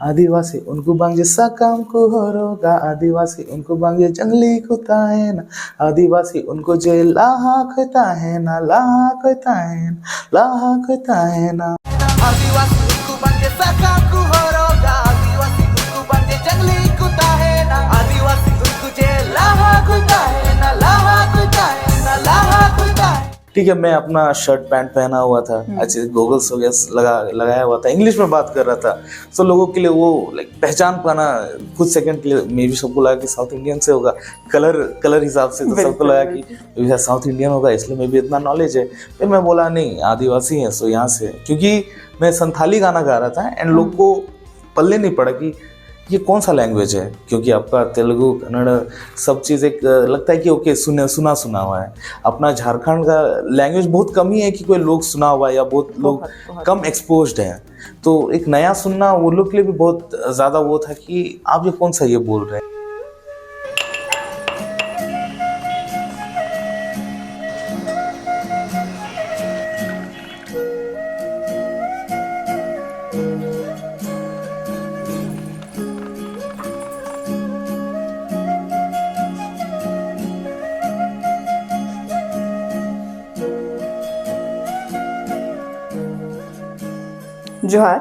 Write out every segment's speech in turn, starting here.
आदिवासी उनको बांगे साकाम को हरोगा, आदिवासी उनको बांगे जंगली कुत्ता है ना, आदिवासी उनको जे लाहा कहता है ना, लाहा कहता है ना, लाहा कहता है ना। आदिवासी उनको बांगे साकाम को हरोगा, आदिवासी उनको बांगे जंगली कुत्ता है ना, आदिवासी उनको जे लाहा कहता है ना, लाहा कहता है ना, लाहा कहता है। ठीक है, मैं अपना शर्ट पैंट पहना हुआ था, अच्छे गोगल्स वगैरह लगाया हुआ था, इंग्लिश में बात कर रहा था। तो लोगों के लिए वो लाइक पहचान पाना कुछ सेकंड के लिए मे भी सबको लगा कि साउथ इंडियन से होगा, कलर हिसाब से तो सबको लगा कि साउथ इंडियन होगा, इसलिए मे भी इतना नॉलेज है। फिर मैं बोला नहीं, आदिवासी हैं सो यहाँ से, क्योंकि मैं संथाली गाना गा रहा था एंड लोग को पल्ले नहीं पड़ा कि ये कौन सा लैंग्वेज है, क्योंकि आपका तेलुगु कन्नड़ सब चीज़ एक लगता है कि ओके सुना हुआ है। अपना झारखंड का लैंग्वेज बहुत कम ही है कि कोई लोग सुना हुआ है या बहुत लोग कम एक्सपोज्ड हैं। तो एक नया सुनना वो लोग के लिए भी बहुत ज़्यादा वो था कि आप ये कौन सा ये बोल रहे हैं। जोहार,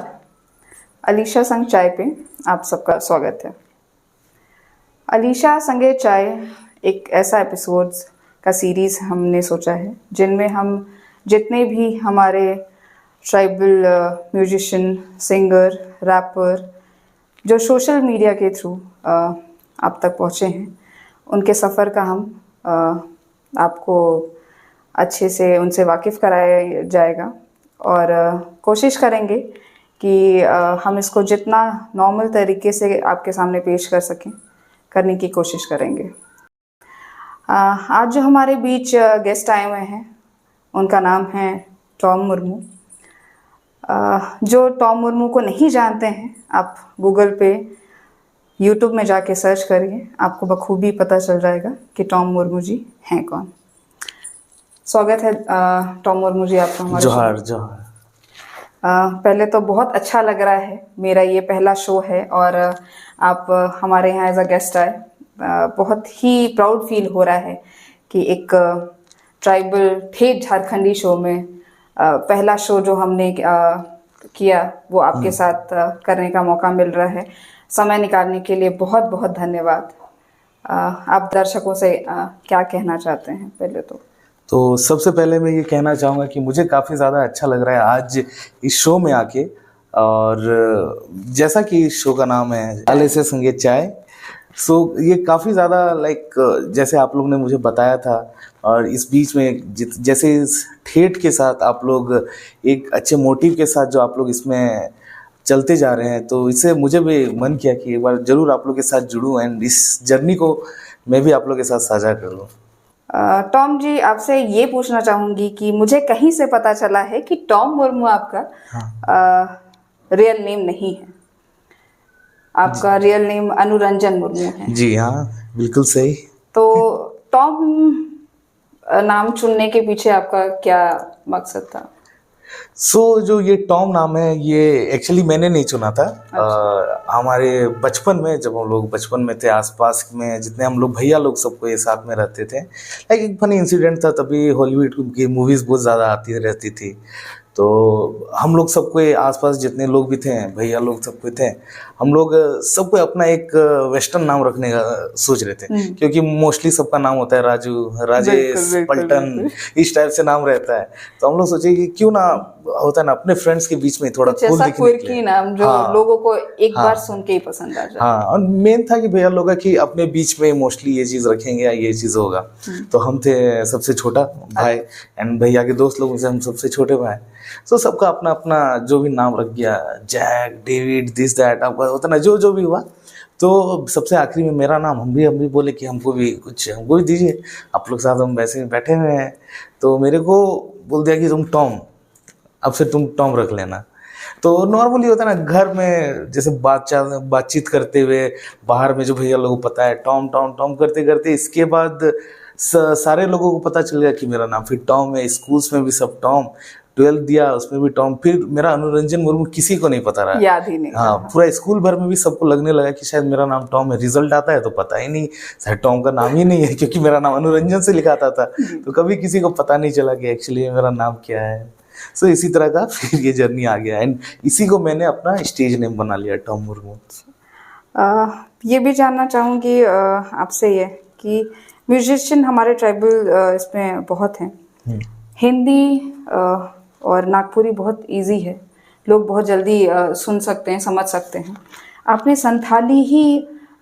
अलीशा संग चाय पे आप सबका स्वागत है। अलीशा संगे चाय एक ऐसा एपिसोड्स का सीरीज़ हमने सोचा है जिनमें हम जितने भी हमारे ट्राइबल म्यूजिशियन, सिंगर, रैपर जो सोशल मीडिया के थ्रू आप तक पहुँचे हैं, उनके सफ़र का हम आपको अच्छे से उनसे वाकिफ़ कराया जाएगा और कोशिश करेंगे कि हम इसको जितना नॉर्मल तरीके से आपके सामने पेश कर सकें, करने की कोशिश करेंगे। आज जो हमारे बीच गेस्ट आए हुए हैं उनका नाम है टॉम मुर्मू। जो टॉम मुर्मू को नहीं जानते हैं, आप गूगल पे, यूट्यूब में जाके सर्च करिए, आपको बखूबी पता चल जाएगा कि टॉम मुर्मू जी हैं कौन। स्वागत है टॉम मुर्मू जी आपका हमारे। जोहार जोहार। पहले तो बहुत अच्छा लग रहा है, मेरा ये पहला शो है और आप हमारे यहाँ एज अ गेस्ट आए। बहुत ही प्राउड फील हो रहा है कि एक ट्राइबल ठेठ झारखंडी शो में पहला शो जो हमने किया वो आपके साथ करने का मौका मिल रहा है। समय निकालने के लिए बहुत बहुत धन्यवाद। आप दर्शकों से क्या कहना चाहते हैं पहले तो सबसे पहले मैं ये कहना चाहूँगा कि मुझे काफ़ी ज़्यादा अच्छा लग रहा है आज इस शो में आके, और जैसा कि इस शो का नाम है अलीशा संगे चाय, सो ये काफ़ी ज़्यादा लाइक जैसे आप लोग ने मुझे बताया था, और इस बीच में जैसे इस ठेठ के साथ आप लोग एक अच्छे मोटिव के साथ जो आप लोग इसमें चलते जा रहे हैं, तो इससे मुझे भी मन किया कि एक बार ज़रूर आप लोग के साथ जुड़ूँ एंड इस जर्नी को मैं भी आप लोग के साथ साझा करूँ। टॉम जी, आपसे ये पूछना चाहूँगी कि मुझे कहीं से पता चला है कि टॉम मुर्मू आपका रियल नेम नहीं है, आपका रियल नेम अनुरंजन मुर्मू है। जी हाँ, बिल्कुल सही। तो टॉम नाम चुनने के पीछे आपका क्या मकसद था? जो ये टॉम नाम है ये एक्चुअली मैंने नहीं चुना था। हमारे बचपन में, जब हम लोग बचपन में थे, आसपास में जितने हम लोग भैया लोग सबको ये साथ में रहते थे, लाइक एक फनी इंसिडेंट था। तभी हॉलीवुड की मूवीज़ बहुत ज़्यादा आती रहती थी, तो हम लोग सबको आसपास जितने लोग भी थे, भैया लोग सबको थे, हम लोग सबको अपना एक वेस्टर्न नाम रखने का सोच रहे थे, क्योंकि मोस्टली सबका नाम होता है राजू, राजेश, पलटन, इस टाइप से नाम रहता है। तो हम लोग सोचे कि क्यों ना होता है ना अपने फ्रेंड्स के बीच में थोड़ा कूल दिखने के लिए नाम जो लोगों को एक बार सुन के ही पसंद आ जाए। हाँ, और मेन था कि भैया लोग का कि अपने बीच में मोस्टली ये चीज़ रखेंगे या ये चीज़ होगा। तो हम थे सबसे छोटा भाई एंड भैया के दोस्त लोगों से हम सबसे छोटे भाई, तो सबका अपना अपना जो भी नाम रख गया, जैक, डेविड, दिस दैट, आपका होता ना जो भी हुआ। तो सबसे आखिरी में मेरा नाम, हम भी बोले कि हमको भी दीजिए, आप लोग साथ हम वैसे बैठे हुए हैं। तो मेरे को बोल दिया कि तुम टॉम, अब से तुम टॉम रख लेना। तो नॉर्मली होता है ना घर में जैसे बातचीत करते हुए, बाहर में जो भैया लोगों को पता है टॉम टॉम टॉम करते करते, इसके बाद सारे लोगों को पता चल गया कि मेरा नाम फिर टॉम है। स्कूल्स में भी सब टॉम, 12th दिया उसमें भी टॉम, फिर मेरा अनुरंजन मुर्मू किसी को नहीं पता रहा। याद ही नहीं। हाँ, पूरा स्कूल भर में भी सबको लगने लगा कि शायद मेरा नाम टॉम है। रिजल्ट आता है तो पता ही नहीं, शायद टॉम का नाम ही नहीं है, क्योंकि मेरा नाम अनुरंजन से लिखा था। तो कभी किसी को पता नहीं चला कि एक्चुअली मेरा नाम क्या है। सो इसी तरह का फिर ये जर्नी आ गया, एंड इसी को मैंने अपना स्टेज नेम बना लिया, टॉम मुर्मू। ये भी जानना चाहूँगी आपसे ये कि म्यूजिशियन हमारे ट्राइबल इसमें बहुत हैं। हिंदी और नागपुरी बहुत इजी है, लोग बहुत जल्दी सुन सकते हैं, समझ सकते हैं। आपने संथाली ही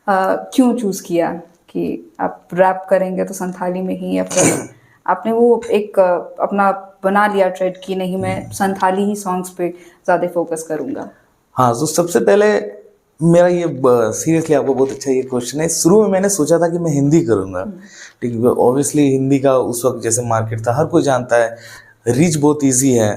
क्यों चूज़ किया कि आप रैप करेंगे तो संथाली में ही, या फिर आपने वो एक अपना बना लिया ट्रेड कि नहीं मैं संथाली ही सॉन्ग्स पे ज़्यादा फोकस करूँगा? हाँ, तो सबसे पहले मेरा ये सीरियसली आपको बहुत अच्छा ये क्वेश्चन है। शुरू में मैंने सोचा था कि मैं हिंदी करूँगा, ठीक है। ऑब्वियसली हिंदी का उस वक्त जैसे मार्केट था, हर कोई जानता है, रीच बहुत इजी है,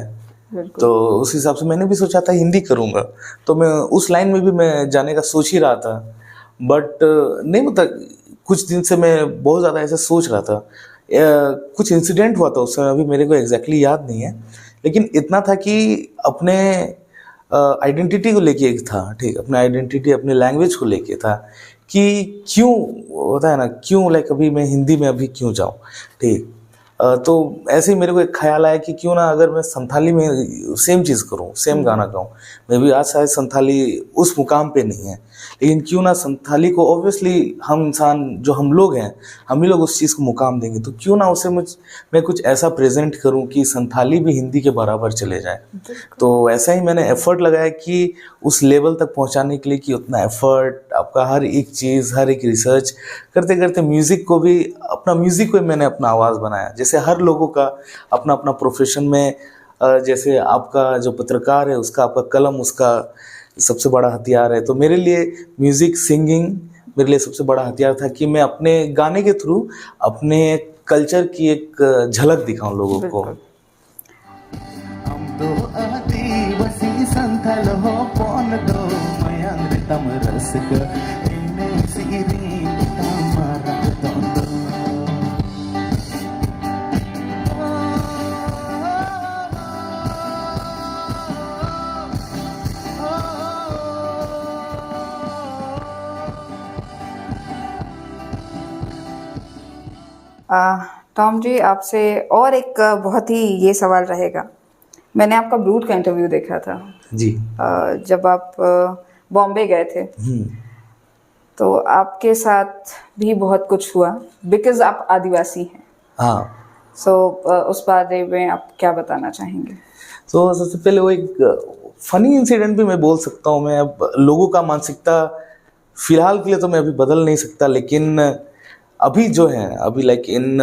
तो उस हिसाब से मैंने भी सोचा था हिंदी करूँगा। तो मैं उस लाइन में भी मैं जाने का सोच ही रहा था, बट नहीं मतलब कुछ दिन से मैं बहुत ज़्यादा ऐसा सोच रहा था। कुछ इंसिडेंट हुआ था उस समय, अभी मेरे को एग्जैक्टली याद नहीं है, लेकिन इतना था कि अपने आइडेंटिटी को लेके एक था, ठीक, अपने आइडेंटिटी अपने लैंग्वेज को लेके था कि क्यों होता है ना, क्यों लाइक अभी मैं हिंदी में अभी क्यों जाऊँ, ठीक। तो ऐसे ही मेरे को एक ख्याल आया कि क्यों ना अगर मैं संथाली में सेम चीज़ करूँ, सेम गाना गाऊँ। मैं भी आज शायद संथाली उस मुकाम पे नहीं है, लेकिन क्यों ना संथाली को, ऑब्वियसली हम इंसान जो हम लोग हैं, हम ही लोग उस चीज़ को मुकाम देंगे, तो क्यों ना उसे मैं कुछ ऐसा प्रेजेंट करूं कि संथाली भी हिंदी के बराबर चले जाए। तो ऐसा ही मैंने एफर्ट लगाया कि उस लेवल तक पहुंचाने के लिए, कि उतना एफर्ट आपका हर एक चीज़, हर एक रिसर्च करते करते म्यूज़िक को भी, अपना म्यूज़िक को मैंने अपना आवाज़ बनाया। जैसे हर लोगों का अपना अपना प्रोफेशन में, जैसे आपका जो पत्रकार है उसका आपका कलम उसका सबसे बड़ा हथियार है, तो मेरे लिए म्यूज़िक, सिंगिंग मेरे लिए सबसे बड़ा हथियार था कि मैं अपने गाने के थ्रू अपने कल्चर की एक झलक दिखाऊं लोगों को। हम दो आदिवासी संथाल हो पौन दो मयांगृतम रसक इन्हें सीरी तमारा दोंदो। टॉम जी, आपसे और एक बहुत ही ये सवाल रहेगा। मैंने आपका ब्रूट का इंटरव्यू देखा था जी, जब आप बॉम्बे गए थे, तो आपके साथ भी बहुत कुछ हुआ बिकॉज आप आदिवासी हैं। हाँ। सो उस बारे में आप क्या बताना चाहेंगे? तो सबसे पहले वो एक फनी इंसिडेंट भी मैं बोल सकता हूँ। मैं अब लोगों का मानसिकता फिलहाल के लिए तो मैं अभी बदल नहीं सकता, लेकिन अभी जो है, अभी लाइक इन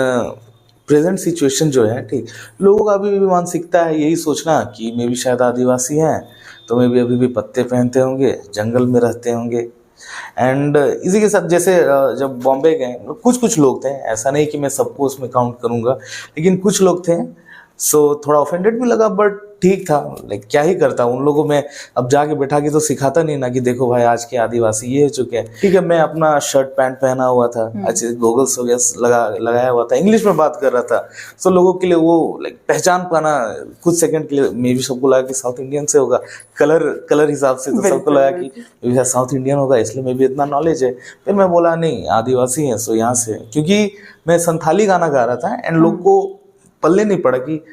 प्रेजेंट सिचुएशन जो है, ठीक, लोगों का अभी भी मानसिकता है यही सोचना कि मैं भी शायद आदिवासी हैं, तो मैं भी अभी भी पत्ते पहनते होंगे, जंगल में रहते होंगे। एंड इसी के साथ जैसे जब बॉम्बे गए, कुछ लोग थे, ऐसा नहीं कि मैं सबको उसमें काउंट करूँगा, लेकिन कुछ लोग थे, सो थोड़ा ऑफेंडेड भी लगा, बट ठीक था, लाइक क्या ही करता उन लोगों में। अब जाके बैठा के तो सिखाता नहीं ना कि देखो भाई आज के आदिवासी ये हो चुके हैं, ठीक है। मैं अपना शर्ट पैंट पहना हुआ था, अच्छे गोगल्स वगैरह लगाया हुआ था, इंग्लिश में बात कर रहा था, सो लोगों के लिए वो लाइक पहचान पाना कुछ सेकंड के लिए, मे भी सबको लगा कि साउथ इंडियन से होगा, कलर हिसाब से तो सबको लगा कि साउथ इंडियन होगा, इसलिए मैं भी इतना नॉलेज है। फिर मैं बोला नहीं, आदिवासी है, सो यहाँ से, क्योंकि मैं संथाली गाना गा रहा था, एंड लोग को पल्ले नहीं पड़ा कि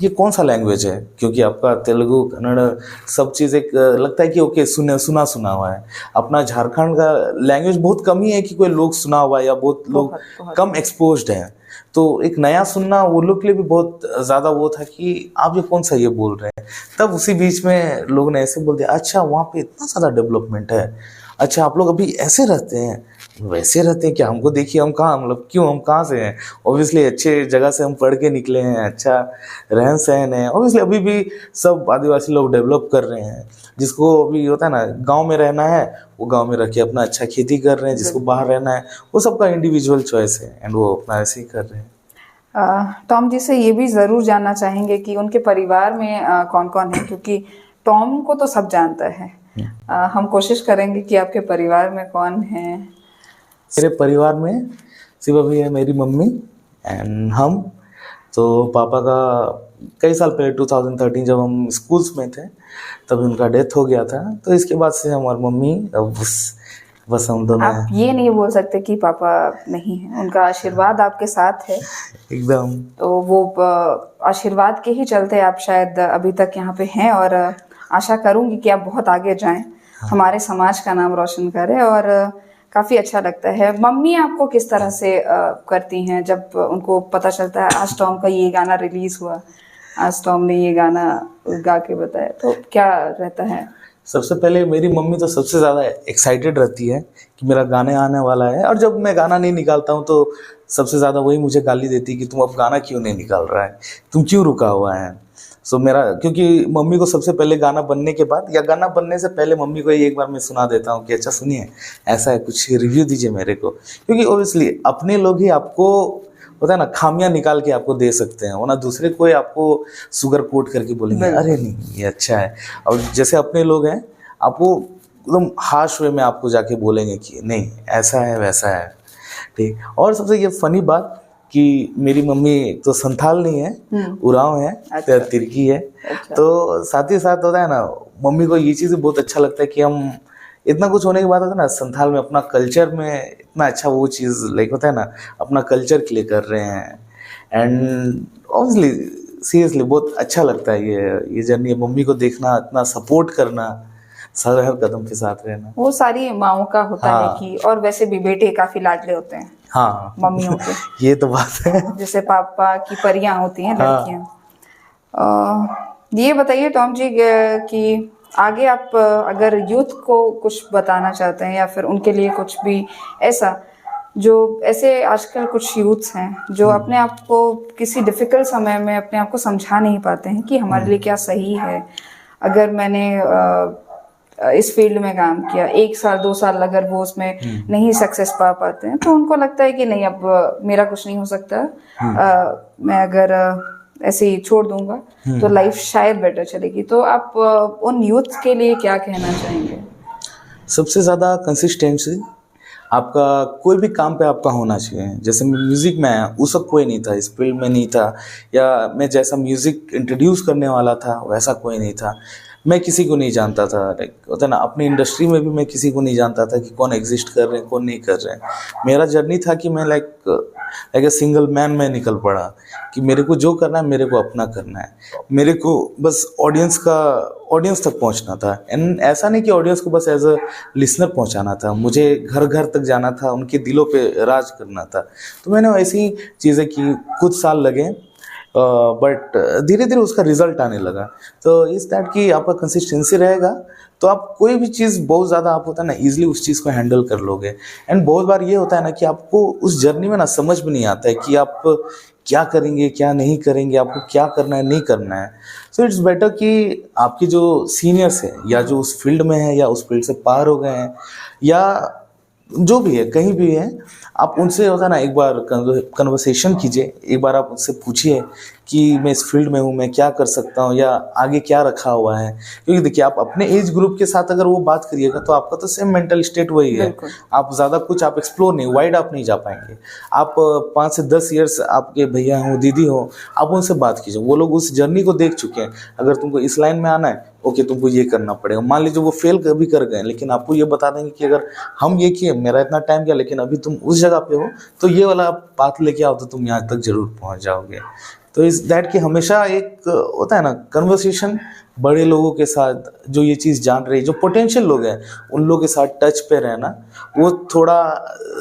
ये कौन सा लैंग्वेज है, क्योंकि आपका तेलुगु, कन्नड़ सब चीज़ एक लगता है कि ओके सुना हुआ है। अपना झारखंड का लैंग्वेज बहुत कम ही है कि कोई लोग सुना हुआ है, या बहुत लोग कम एक्सपोज्ड हैं, तो एक नया सुनना वो लोग के लिए भी बहुत ज़्यादा वो था कि आप ये कौन सा ये बोल रहे हैं। तब उसी बीच में लोग ने ऐसे बोल दिया, अच्छा वहाँ पे इतना ज़्यादा डेवलपमेंट है, अच्छा आप लोग अभी ऐसे रहते हैं, वैसे रहते हैं क्या, हमको देखिए हम कहाँ, मतलब क्यों, हम कहाँ से हैं। ऑब्वियसली अच्छे जगह से हम पढ़ के निकले हैं, अच्छा रहन सहन है। ऑब्वियसली अभी भी सब आदिवासी लोग डेवलप कर रहे हैं, जिसको अभी होता है ना गांव में रहना है वो गांव में रह के अपना अच्छा खेती कर रहे हैं, जिसको बाहर रहना है वो सबका इंडिविजुअल चॉइस है, एंड वो अपना ऐसे ही कर रहे हैं। टॉम जी से ये भी ज़रूर जानना चाहेंगे कि उनके परिवार में कौन कौन है, क्योंकि टॉम को तो सब जानता है। हम कोशिश करेंगे कि आपके परिवार में कौन है। मेरे परिवार में सिर्फ अभी है मेरी मम्मी एंड हम, तो पापा का कई साल पहले 2013 जब हम स्कूल्स में थे तब उनका डेथ हो गया था। तो इसके बाद से हमारी मम्मी अब बस हम दोनों आप हैं ये नहीं बोल सकते कि पापा नहीं है, उनका आशीर्वाद आपके साथ है। एकदम। तो वो आशीर्वाद के ही चलते आप शायद अभी तक यहाँ पे हैं, और आशा करूंगी कि आप बहुत आगे जाएं, हमारे समाज का नाम रोशन करें। और काफ़ी अच्छा लगता है। मम्मी आपको किस तरह से करती हैं जब उनको पता चलता है आज टॉम का ये गाना रिलीज हुआ, आज टॉम ने ये गाना गा के बताया, तो क्या रहता है? सबसे पहले मेरी मम्मी तो सबसे ज़्यादा एक्साइटेड रहती है कि मेरा गाने आने वाला है, और जब मैं गाना नहीं निकालता हूँ तो सबसे ज़्यादा वही मुझे गाली देती है कि तुम अब गाना क्यों नहीं निकाल रहा है, तुम क्यों रुका हुआ है। सो मेरा, क्योंकि मम्मी को सबसे पहले गाना बनने के बाद या गाना बनने से पहले मम्मी को एक बार मैं सुना देता हूँ कि अच्छा सुनिए ऐसा है, कुछ रिव्यू दीजिए मेरे को, क्योंकि ओबियसली अपने लोग ही आपको होता है ना खामियां निकाल के आपको दे सकते हैं, वरना दूसरे कोई आपको सुगर कोट करके बोलेंगे अरे नहीं ये अच्छा है। और जैसे अपने लोग हैं आपको एकदम हार्श वे में आपको जाके बोलेंगे कि नहीं ऐसा है वैसा है, ठीक। और सबसे ये फनी बात कि मेरी मम्मी तो संथाल नहीं है, उरांव है, अच्छा। तिरकी है। अच्छा। तो साथ ही साथ होता है ना मम्मी को ये चीज़ बहुत अच्छा लगता है कि हम इतना कुछ होने के बाद होता है ना संथाल में अपना कल्चर में इतना अच्छा वो चीज़ लाइक होता है ना अपना कल्चर के लिए कर रहे हैं। एंड ऑब्वियसली सीरियसली बहुत अच्छा लगता है ये जर्नी, मम्मी को देखना, इतना सपोर्ट करना, हर कदम के साथ रहना, वो सारी माओं का होता हाँ। है कि, और वैसे भी बेटे काफी लाडले होते हैं हाँ मम्मियों के। ये तो बात है। जैसे पापा की परियां होती हैं हाँ। लड़कियां। ये बताइए टॉम जी कि आगे आप अगर यूथ को कुछ बताना चाहते हैं या फिर उनके लिए कुछ भी ऐसा, जो ऐसे आजकल कुछ यूथ्स हैं जो अपने आप को किसी डिफिकल्ट समय में अपने आप को समझा नहीं पाते हैं कि हमारे लिए क्या सही है। अगर मैंने इस फील्ड में काम किया 1 साल 2 साल, अगर वो उसमें नहीं सक्सेस पा पाते हैं तो उनको लगता है कि नहीं अब मेरा कुछ नहीं हो सकता, मैं अगर ऐसे ही छोड़ दूंगा तो लाइफ शायद बेटर चलेगी। तो आप उन यूथ के लिए क्या कहना चाहेंगे? सबसे ज़्यादा कंसिस्टेंसी आपका कोई भी काम पे आपका होना चाहिए। जैसे म्यूज़िक में आया उस वक्त कोई नहीं था, इस फील्ड में नहीं था, या मैं जैसा म्यूज़िक इंट्रोड्यूस करने वाला था वैसा कोई नहीं था, मैं किसी को नहीं जानता था। लाइक होता है ना अपनी इंडस्ट्री में भी मैं किसी को नहीं जानता था कि कौन एग्जिस्ट कर रहे हैं कौन नहीं कर रहे हैं। मेरा जर्नी था कि मैं लाइक ए सिंगल मैन में निकल पड़ा कि मेरे को जो करना है मेरे को अपना करना है, मेरे को बस ऑडियंस तक पहुंचना था। एंड ऐसा नहीं कि ऑडियंस को बस एज अ लिसनर पहुंचाना था, मुझे घर घर तक जाना था, उनके दिलों पे राज करना था। तो मैंने वैसी चीज़ें की, कुछ साल लगे बट धीरे धीरे उसका रिजल्ट आने लगा। तो इस दैट कि आपका कंसिस्टेंसी रहेगा तो आप कोई भी चीज़ बहुत ज़्यादा आप होता है ना ईजिली उस चीज़ को हैंडल कर लोगे। एंड बहुत बार ये होता है ना कि आपको उस जर्नी में ना समझ में नहीं आता है कि आप क्या करेंगे क्या नहीं करेंगे, आपको क्या करना है नहीं करना है। सो इट्स बेटर कि आपके जो सीनियर्स हैं या जो उस फील्ड में है या उस फील्ड से पार हो गए हैं या जो भी है कहीं भी है, आप उनसे होता है ना एक बार कन्वर्सेशन कीजिए, एक बार आप उनसे पूछिए कि मैं इस फील्ड में हूँ, मैं क्या कर सकता हूँ या आगे क्या रखा हुआ है। क्योंकि देखिए आप अपने एज ग्रुप के साथ अगर वो बात करिएगा तो आपका तो सेम मेंटल स्टेट वही है, आप ज़्यादा कुछ आप एक्सप्लोर नहीं, वाइड आप नहीं जा पाएंगे। आप 5 से 10 ईयर्स आपके भैया हो दीदी हो, आप उनसे बात कीजिए, वो लोग उस जर्नी को देख चुके हैं। अगर तुमको इस लाइन में आना है ओके तुमको ये करना पड़ेगा। मान लीजिए वो फेल कभी कर गए लेकिन आपको ये बता देंगे कि अगर हम ये किए मेरा इतना टाइम गया लेकिन अभी तुम उस जगह पे हो तो ये वाला पाथ लेके आओ तो तुम यहाँ तक जरूर पहुँच जाओगे। तो इस दैट कि हमेशा एक होता है ना कन्वर्सेशन बड़े लोगों के साथ जो ये चीज़ जान रहे जो पोटेंशियल लोग हैं उन लोगों के साथ टच पे रहना वो थोड़ा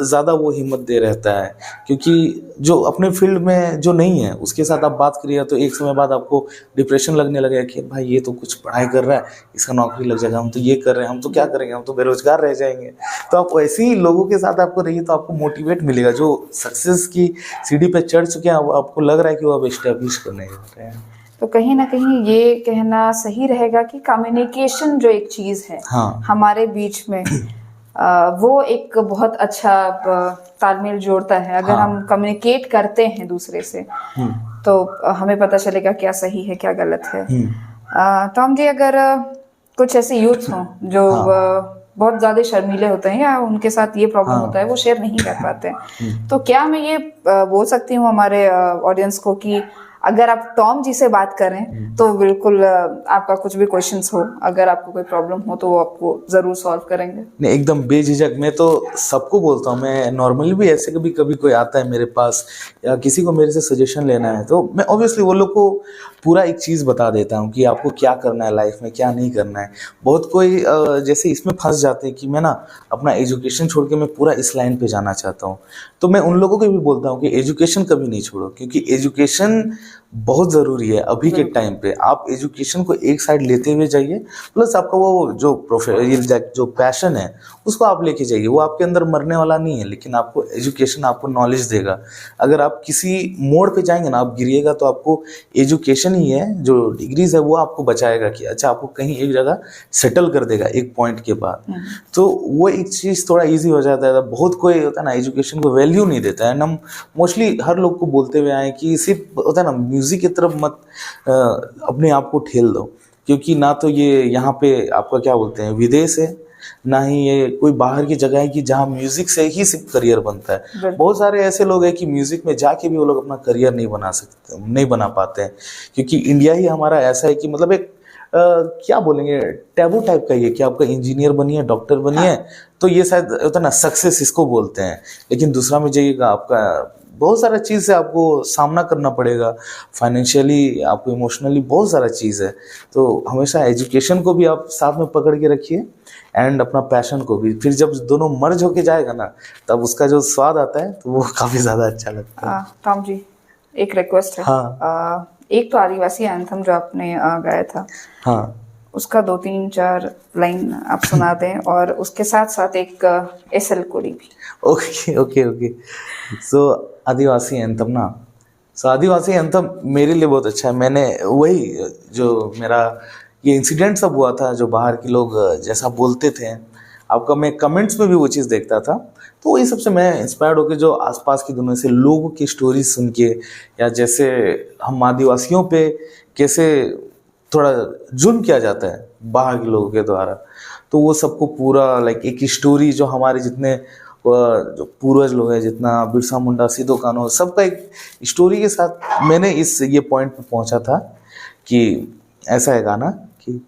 ज़्यादा वो हिम्मत दे रहता है। क्योंकि जो अपने फील्ड में जो नहीं है उसके साथ आप बात करिए तो एक समय बाद आपको डिप्रेशन लगने लगेगा कि भाई ये तो कुछ पढ़ाई कर रहा है इसका नौकरी लग जाएगा, हम तो ये कर रहे हैं हम तो क्या करेंगे, हम तो बेरोजगार रह जाएंगे। तो आप ऐसे ही लोगों के साथ आपको रहिए तो आपको मोटिवेट मिलेगा। जो सक्सेस की सीढ़ी पे चढ़ चुके हैं आपको लग रहा है कि वो अब एस्टेब्लिश करने जा रहे हैं। तो कहीं ना कहीं ये कहना सही रहेगा कि कम्युनिकेशन जो एक चीज़ है हाँ। हमारे बीच में वो एक बहुत अच्छा तालमेल जोड़ता है। अगर हाँ। हम कम्युनिकेट करते हैं दूसरे से तो हमें पता चलेगा क्या सही है क्या गलत है। तो हम जी अगर कुछ ऐसे यूथ हों जो बहुत ज़्यादा शर्मीले होते हैं या उनके साथ ये प्रॉब्लम हाँ। होता है, वो शेयर नहीं कर पाते हैं। तो क्या मैं ये बोल सकती हूँ हमारे ऑडियंस को कि अगर आप टॉम जी से बात करें तो बिल्कुल आपका कुछ भी क्वेश्चंस हो, अगर आपको कोई प्रॉब्लम हो तो वो आपको ज़रूर सॉल्व करेंगे। नहीं, एकदम बेझिझक। मैं तो सबको बोलता हूँ, मैं नॉर्मली भी ऐसे कभी कभी कोई आता है मेरे पास या किसी को मेरे से सजेशन लेना है तो मैं ऑब्वियसली वो लोग को पूरा एक चीज़ बता देता हूँ कि आपको क्या करना है लाइफ में, क्या नहीं करना है। बहुत कोई जैसे इसमें फंस जाते हैं कि मैं ना अपना एजुकेशन छोड़ के मैं पूरा इस लाइन पे जाना चाहता हूँ, तो मैं उन लोगों को भी बोलता हूँ कि एजुकेशन कभी नहीं छोड़ो, क्योंकि एजुकेशन बहुत ज़रूरी है अभी के टाइम पे। आप एजुकेशन को एक साइड लेते हुए जाइए, प्लस आपका वो जो पैशन है उसको आप लेके जाइए। वो आपके अंदर मरने वाला नहीं है, लेकिन आपको एजुकेशन आपको नॉलेज देगा। अगर आप किसी मोड़ पे जाएंगे ना, आप गिरिएगा, तो आपको एजुकेशन ही है, जो डिग्रीज है वो आपको बचाएगा कि अच्छा आपको कहीं एक जगह सेटल कर देगा एक पॉइंट के बाद। तो वो एक चीज़ थोड़ा ईजी हो जाता है। बहुत कोई होता है ना एजुकेशन को वैल्यू नहीं देता है। हम मोस्टली हर लोग को बोलते हुए आए कि सिर्फ होता है ना म्यूज़िक की तरफ मत अपने आप को ठेल दो, क्योंकि ना तो ये यहाँ पे आपका क्या बोलते हैं विदेश है, ना ही ये कोई बाहर की जगह है कि जहाँ म्यूजिक से ही सिर्फ करियर बनता है। बहुत सारे ऐसे लोग हैं कि म्यूजिक में जाके भी वो लोग अपना करियर नहीं बना पाते हैं, क्योंकि इंडिया ही हमारा ऐसा है कि मतलब एक क्या बोलेंगे टैबू टाइप का ये कि आपका इंजीनियर बनिए, डॉक्टर बनिए, तो ये शायद होता है ना सक्सेस इसको बोलते हैं। लेकिन दूसरा में जाइएगा, आपका बहुत सारा चीज़ से आपको सामना करना पड़ेगा, फाइनेंशियली, आपको इमोशनली, बहुत सारा चीज़ है। तो हमेशा एजुकेशन को भी आप साथ में पकड़ के रखिए एंड अपना पैशन को भी। फिर जब दोनों मर्ज होके जाएगा ना, तब उसका जो स्वाद आता है तो वो काफ़ी ज़्यादा अच्छा लगता है। टॉम जी, एक रिक्वेस्ट है। हाँ। एक तो आदिवासी एंथम जो आपने गाया था, हाँ, उसका 2-3-4 लाइन आप सुना दें, और उसके साथ साथ एक एसएल कोडी भी। Okay okay okay. So Adivasi anthem ना, सो आदिवासी एंथम मेरे लिए बहुत अच्छा है। मैंने वही जो मेरा ये इंसिडेंट सब हुआ था, जो बाहर के लोग जैसा बोलते थे आपका, मैं कमेंट्स में भी वो चीज़ देखता था, तो वही सबसे मैं इंस्पायर्ड होकर जो आसपास की दुनिया से लोगों की स्टोरी सुन के, या जैसे हम आदिवासियों पे कैसे थोड़ा जुल्म किया जाता है बाहर के लोगों के द्वारा, तो वो सबको पूरा लाइक एक स्टोरी जो हमारे जितने जो पूर्वज लोग हैं, जितना बिरसा मुंडा, सिद्धो कान्हो, सबका एक स्टोरी के साथ मैंने ये पॉइंट पे पहुंचा था कि ऐसा है गाना कि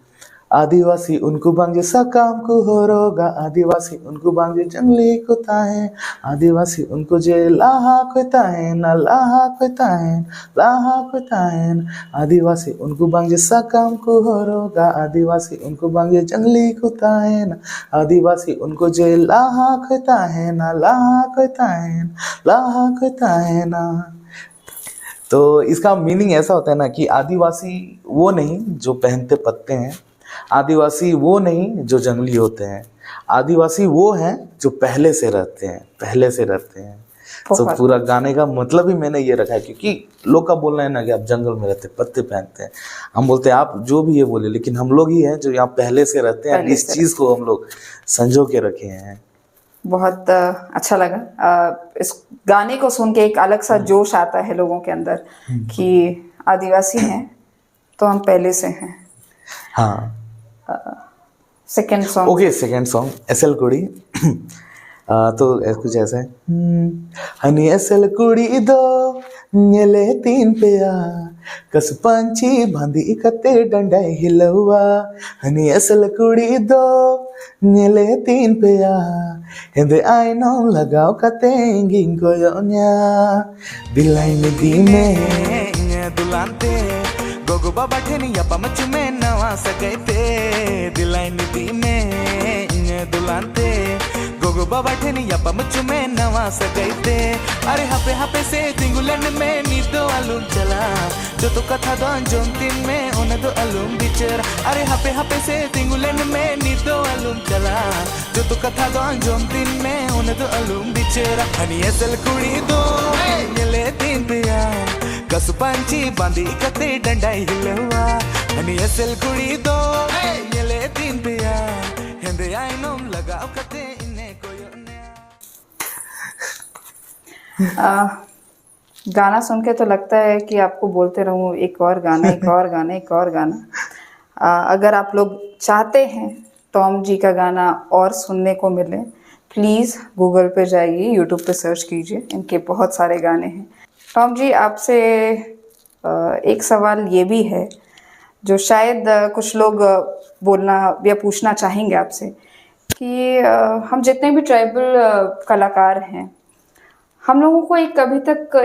आदिवासी उनको बांगे साकाम को हो रोगा, आदिवासी उनको बांगे जंगली को ताहे, आदिवासी उनको जे लाहा को ताहे ना लाहा को ताहे लाहा को ताहे, आदिवासी उनको बांगे साकाम को हो रोगा, आदिवासी उनको बांगे जंगली को ताहे ना, आदिवासी उनको जे लाहा को ताहे ना लाहा को ताहे लाहा को ताहे ना। तो इसका मीनिंग ऐसा होता है ना कि आदिवासी वो नहीं जो पहनते पत्ते हैं, आदिवासी वो नहीं जो जंगली होते हैं, आदिवासी वो हैं जो पहले से रहते हैं। तो पूरा गाने का मतलब ही मैंने ये रखा है, क्योंकि लोग का बोलना है ना कि आप जंगल में रहते, पत्ते पहनते हैं। हम बोलते हैं आप जो भी ये बोले, लेकिन हम लोग ही हैं जो यहाँ पहले से रहते हैं। इस चीज़ को हम लोग संजो के रखे हैं। बहुत अच्छा लगा इस गाने को सुन के। एक अलग सा जोश आता है लोगों के अंदर कि आदिवासी हैं तो हम पहले से हैं। हाँ, second song. Okay, second song SL कुड़ी। तो कुछ ऐसा है, हनी एसएल कुड़ी दो नेले 3 पेया, कस पंछी बांधी इकते डंडा हिलवा, हनी एसएल कुड़ी दो नेले 3 पेया, हिंदे आई नो लगाओ कते गिंगो योन्या, दिलाई में दी में दुलांते गोगो बाबा ठेनी अपा मचु में नवा सगई ते, दिलाई में दी में दुलांते गोगो बाबा ठेनी अपा मचु में नवा सगई ते। अरे हापे हापे से तिंगुलन में नीतो अलूम चला, जो तो कथा दो अंजुम तीन में उन्हें दो अलूम बिचर। अरे हापे हापे से तिंगुलन में नीतो अलूम चला, जो तो कथा दो अंजुम तीन में उन्हें दो अलूम बिचर। हनी एसल कुड़ी दो ये 3 पिया, कस पंछी बांधी कते डंडाई हिलवा, हनी एसल कुड़ी दो ये 3 पिया, हिंदे आई नो लगाओ कते इन्हें कोई गाना सुन के तो लगता है कि आपको बोलते रहूं एक और गाना, एक और गाना, एक और गाना। अगर आप लोग चाहते हैं टॉम जी का गाना और सुनने को मिले, प्लीज़ गूगल पे जाइए, यूट्यूब पे सर्च कीजिए, इनके बहुत सारे गाने हैं। टॉम जी, आपसे एक सवाल ये भी है जो शायद कुछ लोग बोलना या पूछना चाहेंगे आपसे कि हम जितने भी ट्राइबल कलाकार हैं, हम लोगों को एक अभी तक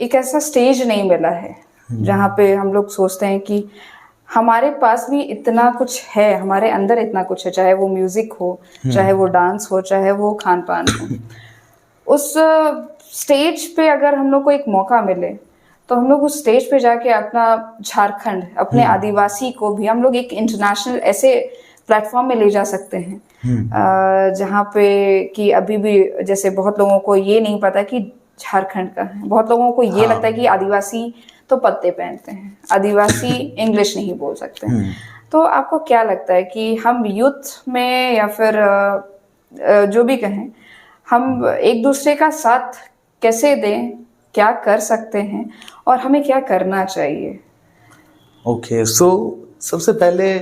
एक ऐसा स्टेज नहीं मिला है जहाँ पे हम लोग सोचते हैं कि हमारे पास भी इतना कुछ है, हमारे अंदर इतना कुछ है, चाहे वो म्यूजिक हो, चाहे वो डांस हो, चाहे वो खान पान हो। उस स्टेज पे अगर हम लोग को एक मौका मिले तो हम लोग उस स्टेज पे जाके अपना झारखंड, अपने आदिवासी को भी हम लोग एक इंटरनेशनल ऐसे प्लेटफॉर्म में ले जा सकते हैं जहाँ पे कि अभी भी जैसे बहुत लोगों को ये नहीं पता कि झारखंड का है, बहुत लोगों को ये लगता है कि आदिवासी तो पत्ते पहनते हैं, आदिवासी इंग्लिश नहीं बोल सकते हैं। तो आपको क्या लगता है कि हम यूथ में या फिर जो भी कहें, हम एक दूसरे का साथ कैसे दें, क्या कर सकते हैं और हमें क्या करना चाहिए? ओके, सो सबसे पहले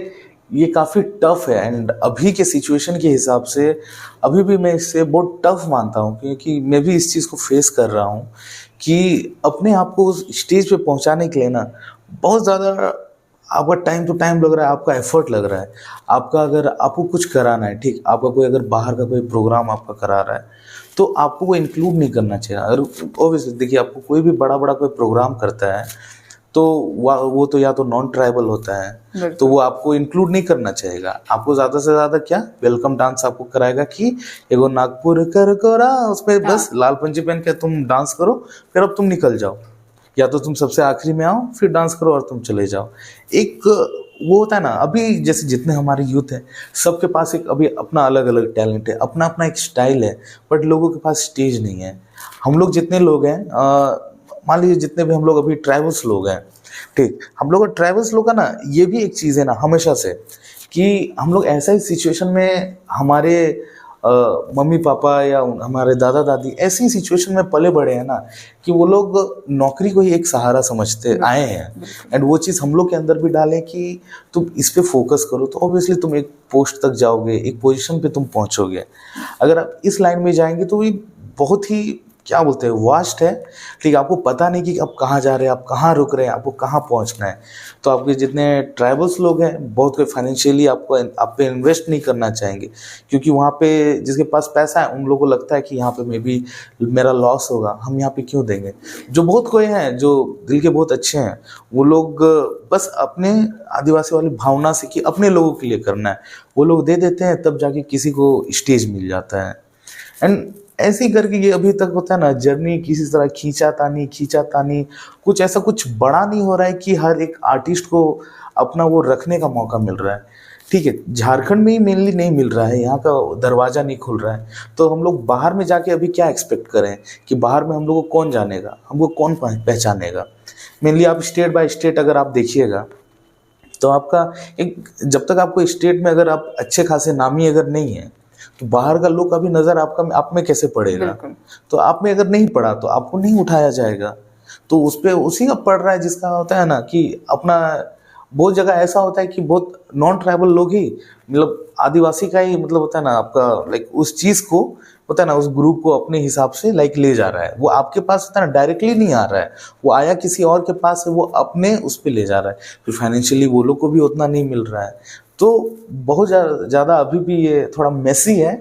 ये काफ़ी टफ है एंड अभी के सिचुएशन के हिसाब से अभी भी मैं इसे बहुत टफ मानता हूँ, क्योंकि मैं भी इस चीज़ को फेस कर रहा हूँ कि अपने आप को उस स्टेज पे पहुँचाने के लिए ना बहुत ज़्यादा आपका टाइम टू टाइम लग रहा है, आपका एफर्ट लग रहा है। आपका अगर आपको कुछ कराना है, ठीक, आपका कोई अगर बाहर का कोई प्रोग्राम आपका करा रहा है तो आपको वो इंक्लूड नहीं करना चाहिए। अगर ऑब्वियसली देखिए, आपको कोई भी बड़ा बड़ा कोई प्रोग्राम करता है तो वो तो या तो नॉन ट्राइबल होता है, तो वो आपको इंक्लूड नहीं करना चाहेगा। आपको ज़्यादा से ज़्यादा क्या वेलकम डांस आपको कराएगा कि एगो नागपुर कर गोरा, उसमें बस लाल पंची पहन के तुम डांस करो, फिर अब तुम निकल जाओ, या तो तुम सबसे आखिरी में आओ फिर डांस करो और तुम चले जाओ। एक वो होता है ना, अभी जैसे जितने हमारे यूथ हैं सबके पास एक अभी अपना अलग अलग टैलेंट है, अपना अपना एक स्टाइल है, बट लोगों के पास स्टेज नहीं है। हम लोग जितने लोग हैं, मान लीजिए जितने भी हम लोग अभी ट्राइबल्स लोग हैं, ठीक, हम लोग ट्राइबल्स लोग का ना ये भी एक चीज़ है ना हमेशा से कि हम लोग ऐसा ही सिचुएशन में हमारे मम्मी पापा या हमारे दादा दादी ऐसी सिचुएशन में पले बड़े हैं ना कि वो लोग नौकरी को ही एक सहारा समझते आए हैं। एंड वो चीज़ हम लोग के अंदर भी डालें कि तुम इस पे फोकस करो तो ऑब्वियसली तुम एक पोस्ट तक जाओगे, एक पोजीशन पे तुम पहुंचोगे। अगर आप इस लाइन में जाएंगे तो ये बहुत ही क्या बोलते हैं वास्ट है, ठीक, आपको पता नहीं कि आप कहाँ जा रहे हैं, आप कहाँ रुक रहे हैं, आपको कहाँ पहुँचना है। तो आपके जितने ट्राइबल्स लोग हैं बहुत कोई फाइनेंशियली आप पे इन्वेस्ट नहीं करना चाहेंगे, क्योंकि वहाँ पे जिसके पास पैसा है उन लोगों को लगता है कि यहाँ पे मे बी मेरा लॉस होगा, हम यहाँ पे क्यों देंगे। जो बहुत कोई हैं जो दिल के बहुत अच्छे हैं, वो लोग बस अपने आदिवासी वाली भावना से कि अपने लोगों के लिए करना है वो लोग दे देते हैं, तब जाके किसी को स्टेज मिल जाता है। एंड ऐसे ही करके ये अभी तक होता है ना, जर्नी किसी तरह खींचा तानी कुछ ऐसा कुछ बड़ा नहीं हो रहा है कि हर एक आर्टिस्ट को अपना वो रखने का मौका मिल रहा है। ठीक है, झारखंड में ही मेनली नहीं मिल रहा है, यहाँ का दरवाज़ा नहीं खुल रहा है, तो हम लोग बाहर में जाके अभी क्या एक्सपेक्ट करें कि बाहर में हम लोग को कौन जानेगा, हमको कौन पहचानेगा। मेनली आप स्टेट बाय स्टेट अगर आप देखिएगा तो आपका एक, जब तक आपको स्टेट में अगर आप अच्छे खासे नामी अगर नहीं है तो बाहर का लोग अभी नज़र आप में कैसे पड़ेगा। तो आप में अगर नहीं पड़ा तो आपको नहीं उठाया जाएगा। तो उस पर उसी का पड़ रहा है जिसका होता है ना कि अपना बहुत जगह ऐसा होता है कि बहुत नॉन ट्राइबल लोग ही मतलब आदिवासी का ही मतलब होता है ना आपका लाइक उस चीज़ को होता है ना उस ग्रुप को अपने हिसाब से लाइक ले जा रहा है। वो आपके पास होता है ना डायरेक्टली नहीं आ रहा है, वो आया किसी और के पास है, वो अपने उस पर ले जा रहा है, फिर फाइनेंशियली वो लोग को भी उतना नहीं मिल रहा है। तो बहुत ज़्यादा अभी भी ये थोड़ा मेसी है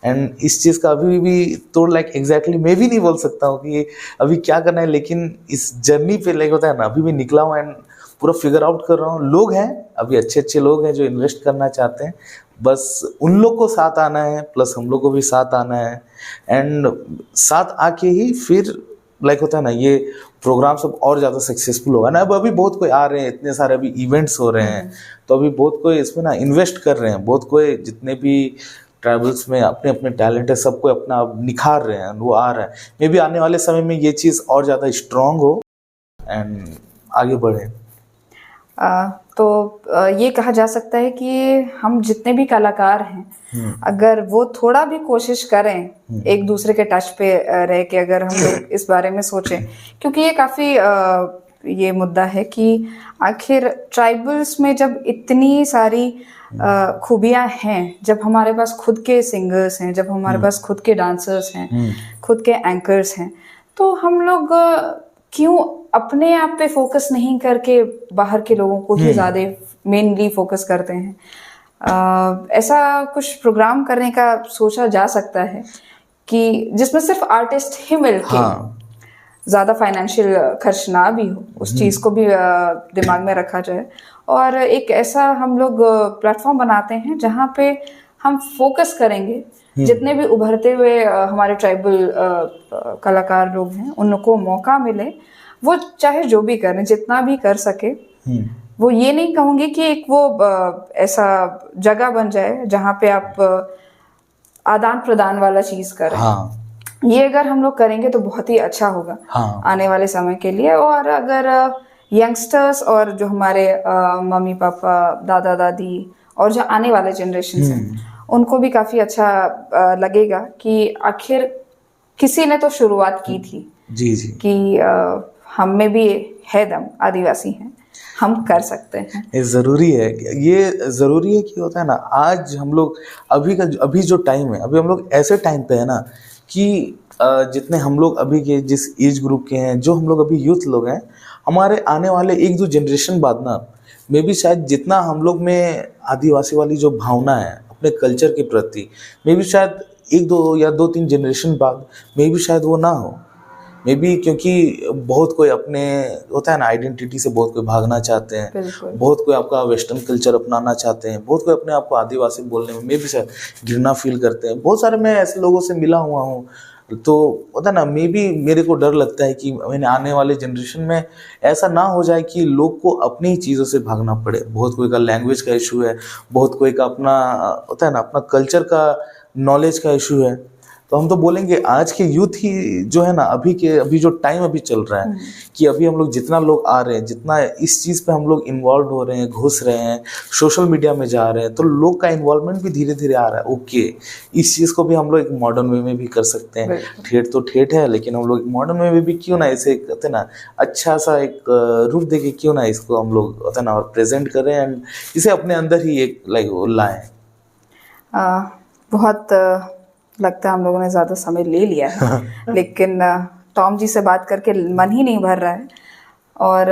एंड इस चीज़ का अभी भी तो लाइक एग्जैक्टली मैं भी नहीं बोल सकता हूँ कि अभी क्या करना है, लेकिन इस जर्नी पे लाइक होता है ना अभी भी निकला हूँ एंड पूरा फिगर आउट कर रहा हूँ। लोग हैं अभी अच्छे लोग हैं जो इन्वेस्ट करना चाहते हैं, बस उन लोग को साथ आना है, प्लस हम लोग को भी साथ आना है एंड साथ आके ही फिर लाइक होता है ना ये प्रोग्राम सब और ज़्यादा सक्सेसफुल होगा ना। अब अभी बहुत कोई आ रहे हैं, इतने सारे अभी इवेंट्स हो रहे हैं, तो अभी बहुत कोई इसमें ना इन्वेस्ट कर रहे हैं, बहुत कोई जितने भी ट्रैवल्स में अपने अपने टैलेंट है सबको अपना निखार रहे हैं, वो आ रहा है। मे बी आने वाले समय में ये चीज़ और ज़्यादा स्ट्रॉन्ग हो एंड आगे बढ़े। तो ये कहा जा सकता है कि हम जितने भी कलाकार हैं अगर वो थोड़ा भी कोशिश करें एक दूसरे के टच पे रह के, अगर हम लोग इस बारे में सोचें, क्योंकि ये काफ़ी ये मुद्दा है कि आखिर ट्राइबल्स में जब इतनी सारी खूबियां हैं, जब हमारे पास खुद के सिंगर्स हैं, जब हमारे पास खुद के डांसर्स हैं, खुद के एंकर्स हैं, तो हम लोग क्यों अपने आप पे फोकस नहीं करके बाहर के लोगों को ही ज़्यादा मेनली फोकस करते हैं। ऐसा कुछ प्रोग्राम करने का सोचा जा सकता है कि जिसमें सिर्फ आर्टिस्ट ही मिलके ज़्यादा फाइनेंशियल खर्च ना भी हो, उस चीज़ को भी दिमाग में रखा जाए, और एक ऐसा हम लोग प्लेटफॉर्म बनाते हैं जहाँ पे हम फोकस करेंगे जितने भी उभरते हुए हमारे ट्राइबल कलाकार लोग हैं, उनको मौका मिले, वो चाहे जो भी करें, जितना भी कर सके। वो ये नहीं कहूँगी कि एक वो ऐसा जगह बन जाए जहाँ पे आप आदान प्रदान वाला चीज़ करें। ये अगर हम लोग करेंगे तो बहुत ही अच्छा होगा आने वाले समय के लिए। और अगर यंगस्टर्स और जो हमारे मम्मी पापा, दादा दादी और जो आने वाले जनरेशन हैं, उनको भी काफ़ी अच्छा लगेगा कि आखिर किसी ने तो शुरुआत की थी जी कि हम में भी है दम, आदिवासी हैं, हम कर सकते हैं। ये ज़रूरी है कि होता है ना, आज हम लोग अभी जो टाइम है, अभी हम लोग ऐसे टाइम पे है ना कि जितने हम लोग अभी के जिस एज ग्रुप के हैं, जो हम लोग अभी यूथ लोग हैं, हमारे आने वाले 1-2 जनरेशन बाद ना, मे भी शायद जितना हम लोग में आदिवासी वाली जो भावना है अपने कल्चर के प्रति, मे भी शायद 1-2 या 2-3 जनरेशन बाद मे भी शायद वो ना हो। मे भी क्योंकि बहुत कोई अपने होता है ना आइडेंटिटी से बहुत कोई भागना चाहते हैं, बहुत कोई आपका वेस्टर्न कल्चर अपनाना चाहते हैं, बहुत कोई अपने आप को आदिवासी बोलने में मे भी शायद घृणा फील करते हैं। बहुत सारे मैं ऐसे लोगों से मिला हुआ हूँ, तो होता है ना, मे भी मेरे को डर लगता है कि मैंने आने वाले जनरेशन में ऐसा ना हो जाए कि लोग को अपनी ही चीज़ों से भागना पड़े। बहुत कोई का लैंग्वेज का इशू है, बहुत कोई का अपना होता है ना अपना कल्चर का नॉलेज का इशू है। तो हम तो बोलेंगे आज के यूथ ही जो है ना, अभी जो टाइम अभी चल रहा है कि अभी हम लोग जितना लोग आ रहे हैं, जितना इस चीज़ पे हम लोग इन्वॉल्व हो रहे हैं, घुस रहे हैं, सोशल मीडिया में जा रहे हैं, तो लोग का इन्वॉल्वमेंट भी धीरे धीरे आ रहा है। ओके, इस चीज़ को भी हम लोग एक मॉडर्न वे में भी कर सकते हैं। ठेठ तो ठेठ है, लेकिन हम लोग मॉडर्न वे में भी क्यों ना इसे कहते ना अच्छा सा एक रूप दे के क्यों ना इसको हम लोग होता ना और प्रेजेंट करें एंड इसे अपने अंदर ही एक लाएं। बहुत लगता है हम लोगों ने ज़्यादा समय ले लिया है लेकिन टॉम जी से बात करके मन ही नहीं भर रहा है। और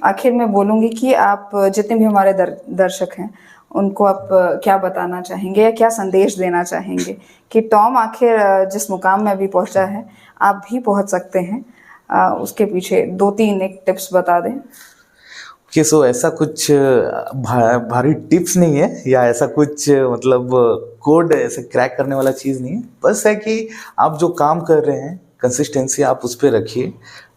आखिर में बोलूँगी कि आप जितने भी हमारे दर्शक हैं, उनको आप क्या बताना चाहेंगे या क्या संदेश देना चाहेंगे कि टॉम आखिर जिस मुकाम में अभी पहुंचा है, आप भी पहुंच सकते हैं। उसके पीछे 2-3 एक टिप्स बता दें। कि सो ऐसा कुछ भारी टिप्स नहीं है या ऐसा कुछ मतलब कोड ऐसे क्रैक करने वाला चीज़ नहीं है। बस है कि आप जो काम कर रहे हैं कंसिस्टेंसी आप उस पर रखिए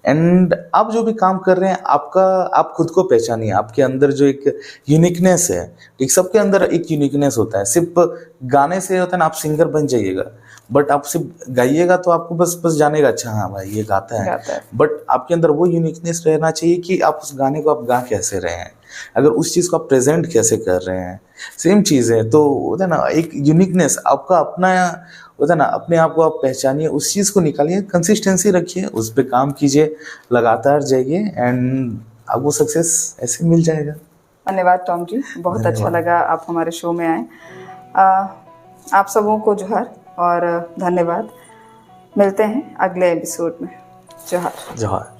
एंड आप जो भी काम कर रहे हैं आप खुद को पहचानिए। आपके अंदर जो एक यूनिकनेस है, एक सबके अंदर एक यूनिकनेस होता है। सिर्फ गाने से होता है ना आप सिंगर बन जाइएगा, बट आप सिर्फ गाइएगा तो आपको बस जानेगा अच्छा हाँ भाई ये गाता है, बट आपके अंदर वो यूनिकनेस रहना चाहिए कि आप उस गाने को आप गा कैसे रहे हैं, अगर उस चीज़ को आप प्रेजेंट कैसे कर रहे हैं। सेम चीज़ है तो होता है ना एक यूनिकनेस आपका अपना होता है ना, अपने आप को आप पहचानिए, उस चीज़ को निकालिए, कंसिस्टेंसी रखिए, उस पर काम कीजिए, लगातार जाइए एंड आपको सक्सेस ऐसे मिल जाएगा। धन्यवाद टॉम जी, बहुत अच्छा लगा आप हमारे शो में आए। आप सबों को जोहार और धन्यवाद। मिलते हैं अगले एपिसोड में। जोहार। जोहार।